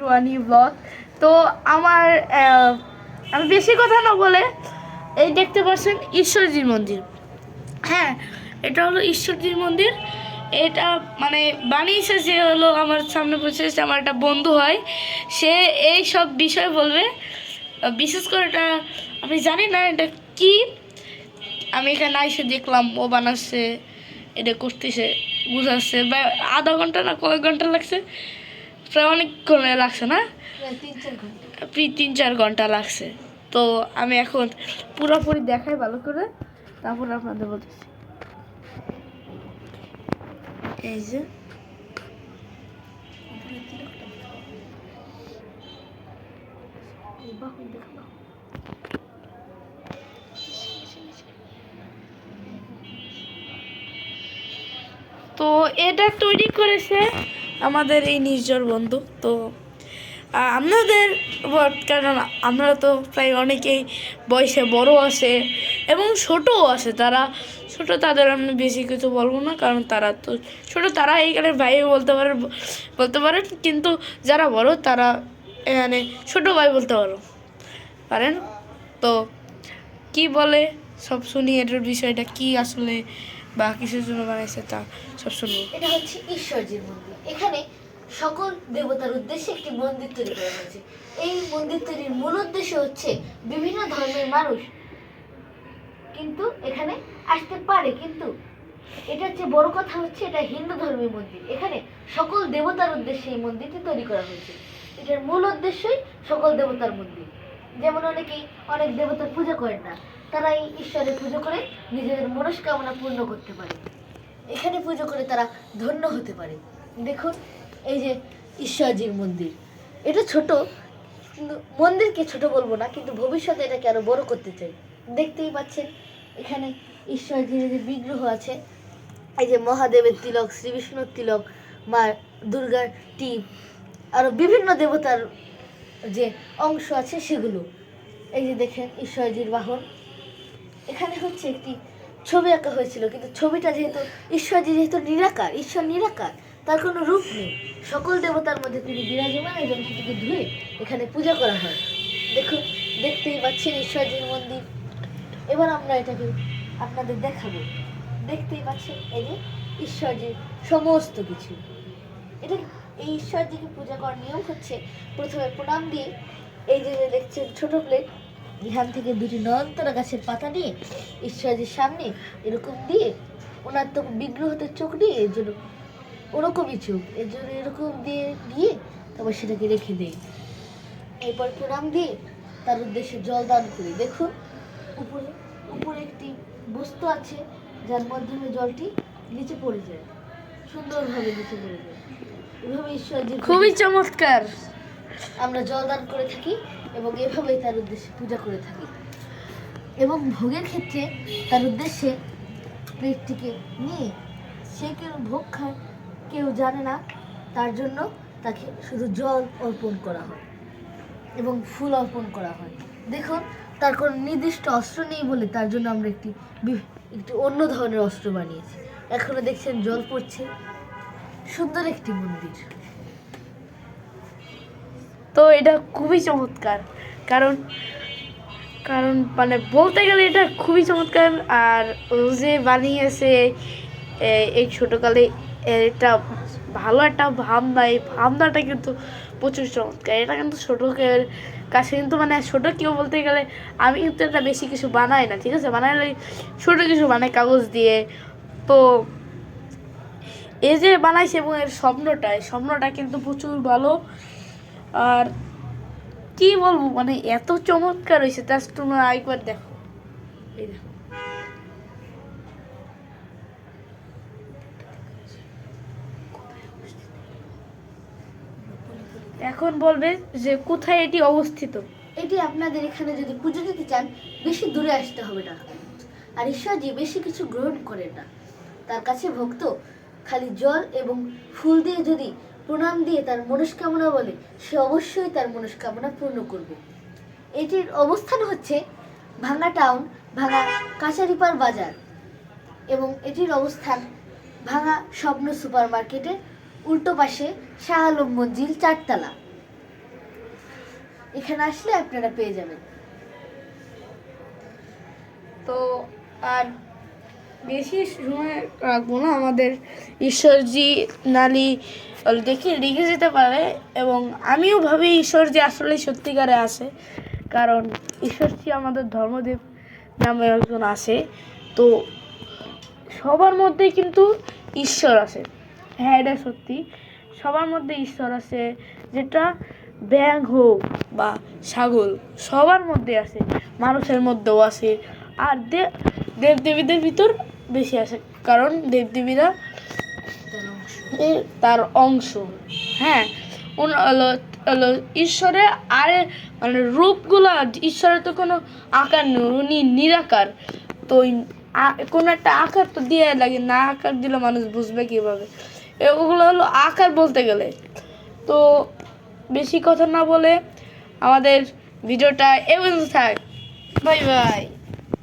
রুয়ানি blog. তো আমার আমি বেশি কথা না বলে এই দেখতে পাচ্ছেন ঈশ্বরজির মন্দির। হ্যাঁ, এটা হলো ঈশ্বরজির মন্দির। এটা মানে বানিয়েছে যে হলো আমার সামনে বসে আমার একটা বন্ধু হয়, সে এই সব বিষয় বলবে। বিশেষ করে এটা আমি জানি না এটা কি, আমি এখানে এসে দেখলাম ও বানাচ্ছে, এটা করতেছে, বুঝাচ্ছে। বা আধা ঘন্টা না কয়েক ঘন্টা লাগছে, প্রায় অনেকক্ষণ লাগছে না, প্রায় 3-4 ঘন্টা লাগছে। তো আমি এখন পুরোপুরি দেখাই ভালো করে, তারপর আপনাদের বলতেছি। এই যে তো এটা তৈরি করেছে আমাদের এই নির্ঝর বন্ধু। তো আপনাদের কারণ আমরা তো প্রায় অনেকেই বয়সে বড় আছে এবং ছোটও আছে, তারা ছোট, তাদের আমি বেশি কিছু বলবো না, কারণ তারা তো ছোট, তারা এইখানে ভাই বলতে পারে, কিন্তু যারা বড় তারা এখানে ছোট ভাই বলতে পারেন। তো কি বলে সব শুনি, এটার বিষয়টা কি আসলে বা কিসের জন্য বানাইছে তা সব শুনবো। এটা হচ্ছে ঈশ্বরজির মন্দির। এখানে সকল দেবতার উদ্দেশ্যে একটি মন্দির তৈরি করা হয়েছে। এই মন্দির তৈরির মূল উদ্দেশ্য হচ্ছে বিভিন্ন ধর্মের মানুষ কিন্তু এখানে আসতে পারে, কিন্তু এটার যে বড় কথা হচ্ছে এটা হিন্দু ধর্মের মন্দির। এখানে সকল দেবতার উদ্দেশ্যে এই মন্দিরটি তৈরি করা হয়েছে। এটার মূল উদ্দেশ্যই সকল দেবতার মন্দির। যেমন অনেকেই অনেক দেবতার পূজা করেন না, তারা এই ঈশ্বরের পুজো করে নিজেদের মনস্কামনা পূর্ণ করতে পারে। এখানে পুজো করে তারা ধন্য হতে পারে। দেখুন এই যে ঈশ্বরজির মন্দির, এটা ছোট, কিন্তু মন্দিরকে ছোট বলবো না, কিন্তু ভবিষ্যতে এটাকে আরো বড় করতে চাই। দেখতেই পাচ্ছেন এখানে ঈশ্বরজির যে বিগ্রহ আছে, এই যে মহাদেবের তিলক, শ্রী বিষ্ণুর তিলক, মা দুর্গার টিপ, আরো বিভিন্ন দেবতার যে অংশ আছে সেগুলো। এই যে দেখেন ঈশ্বরজির বাহন। এখানে হচ্ছে একটি ছবি আঁকা হয়েছিল, কিন্তু ছবিটা যেহেতু ঈশ্বরজি যেহেতু নিরাকার, ঈশ্বর নিরাকার, তার কোনো রূপ নেই, সকল দেবতার মধ্যে তিনি বিরাজমান এবং সেটিকে ধুয়ে এখানে পূজা করা হয়। দেখুন, দেখতেই পাচ্ছেন ঈশ্বরজির মন্দির। এবার আমরা এটাকে আপনাদের দেখাবো। দেখতেই পাচ্ছেন এই যে ঈশ্বরজির সমস্ত কিছু। এটা এই ঈশ্বরজিকে পূজা করার নিয়ম হচ্ছে প্রথমে প্রণাম দিয়ে, এই যে দেখছেন ছোট প্লেট, এখান থেকে দুটি নয়নতারা গাছের পাতা নিয়ে ঈশ্বরজির সামনে এরকম দিয়ে, ওনার তো বিগ্রহতে চোখ দিয়ে এর জন্য ওরকমই চোখ, এর জন্য এরকম দিয়ে তারপর সেটাকে রেখে দেই। এরপর প্রণাম দিয়ে তার উদ্দেশ্যে জল দান করি। দেখুন উপরে একটি বস্তু আছে যার মাধ্যমে জলটি নিচে পড়ে যায়, সুন্দরভাবে নিচে পড়ে যায়। এভাবে ঈশ্বরজি খুবই চমৎকার আমরা জল দান করে থাকি এবং এভাবেই তার উদ্দেশ্যে পূজা করে থাকি। এবং ভোগের ক্ষেত্রে তার উদ্দেশ্যে প্লেটটিকে নিয়ে সে কেউ ভোগ খায় কেউ জানে না, তার জন্য তাকে শুধু জল অর্পণ করা হয় এবং ফুল অর্পণ করা হয়। দেখুন তার কোনো নির্দিষ্ট অস্ত্র নেই বলে তার জন্য আমরা একটি অন্য ধরনের অস্ত্র বানিয়েছি। এখনো দেখছেন জল পড়ছে, সুন্দর একটি মন্দির। তো এটা খুবই চমৎকার, কারণ মানে বলতে গেলে এটা খুবই চমৎকার। আর ও যে বানিয়েছে এই ছোটোকালে, এটা ভালো একটা ভাবনা, এই ভাবনাটা কিন্তু প্রচুর চমৎকার। এটা কিন্তু ছোটোকের কাছে কিন্তু মানে ছোটো কেউ বলতে গেলে আমি কিন্তু এটা বেশি কিছু বানাই না, ঠিক আছে, বানাইলে ছোটো কিছু বানাই কাগজ দিয়ে। তো এই যে বানাইছে এবং এর স্বপ্নটা কিন্তু প্রচুর ভালো। আর কি বলবো, মানে এত চমৎকার হয়েছে, তা তোমরা একবার দেখো। এই দেখো, এখন বলবে যে কোথায় এটি অবস্থিত। এটি আপনাদের এখানে যদি পুজো দিতে চান বেশি দূরে আসতে হবে না। আর ঈশ্বরজি বেশি কিছু গ্রহণ করেন না, তার কাছে ভক্ত খালি জল এবং ফুল দিয়ে যদি প্রণাম দিয়ে তার মনস্কামনা বলে, সে অবশ্যই তার মনস্কামনা পূর্ণ করবে। এটির অবস্থান হচ্ছে ভাঙ্গা টাউন, ভাঙ্গা কাছারিপাড় বাজার, এবং এটির অবস্থান ভাঙ্গা স্বপ্ন সুপার মার্কেটের উল্টো পাশে শাহ আলম মঞ্জিল 4 তলা। এখানে আসলে আপনারা পেয়ে যাবেন। তো আর বেশি সময় রাখবো না, আমাদের ঈশ্বরজি নালি দেখে লিখে যেতে পারে, এবং আমিও ভাবি ঈশ্বরজি আসলে সত্যিকারে আছে, কারণ ঈশ্বরজি আমাদের ধর্মদেব নামে একজন আছে। তো সবার মধ্যেই কিন্তু ঈশ্বর আছে, হ্যাঁ এটা সত্যি, সবার মধ্যে ঈশ্বর আছে, যেটা ব্যাঙ হোক বা ছাগল সবার মধ্যে আছে, মানুষের মধ্যেও আছে। আর দেবদেবীদের ভিতর বেশি আছে, কারণ দেবদেবীরা তার অংশ। হ্যাঁ, ঈশ্বরের আরে মানে রূপগুলা, ঈশ্বরের তো কোনো আকার নেই, উনি নিরাকার। তো কোনো একটা আকার তো দিয়ে লাগে, না আকার দিলে মানুষ বুঝবে কীভাবে? এগুলো হলো আকার বলতে গেলে। তো বেশি কথা না বলে আমাদের ভিডিওটা এ পর্যন্ত থাক, বাই বাই।